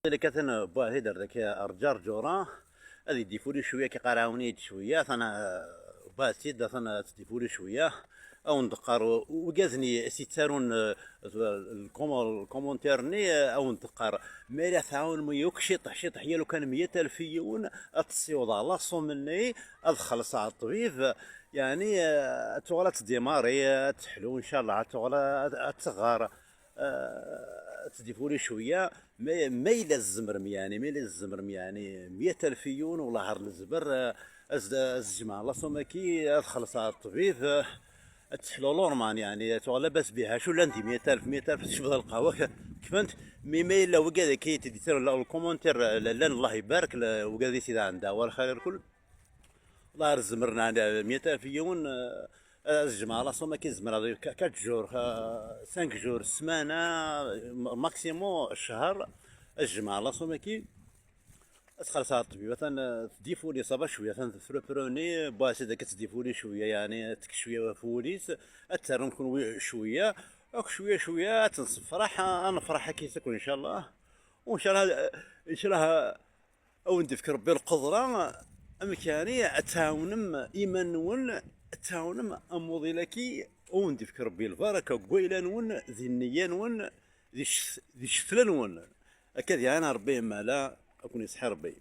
اللي كان باه هيدر ذاك رجار جورا هذه ديفولي شويه كيقراوني شويه انا باسيد انا تديفولي شويه او ندقر وكازني سيتسارون الكومونتيرني او ندقر مالا تعاون ميوك شيطح يا لو كان 100,000 يون اتصيوض على لاصو مني ادخلص على الطبيب يعني تغلا تديماري تحلو ان شاء الله تغلا تغار تديفولي شويه ما إلا الزمرم يعني ما إلا الزمرم يعني 100,000 يون ولا عار الزبر الجماعة لا سوماكي تخلص على الطبيب تحلو لورمان يعني تو لاباس بها شو لا انت 100,000 تشبه القهوة كيفانت ما إلا وكذا كي تدير الكومنتير لا الله يبارك وكذا سيدا عندها والخير الكل الله يرزمرنا عند 100,000 يون الجماعة لا سوما كيزمر هذا 4 جور 5 جور سمانة ماكسيمو الشهر الجماعة لا سوما كي تخلص على الطبيب مثلا تديفولي صبا شويه مثلا تفروبروني باش اذا كتديفولي شويه يعني تك شويه فوليس اتر نكون شويه شويه تنصف فرحه انا فرحه كي تكون ان شاء الله وان شاء الله ان شاء الله او ندفكر بالقدره امكاني اتعاونم ايمان التعاونم اموضي لكي او ندفكر بالبركه قويلا ون ذي النيه ون ذي الشتلان ون هكذا انا ربي ما لا اكون يسحر ربي.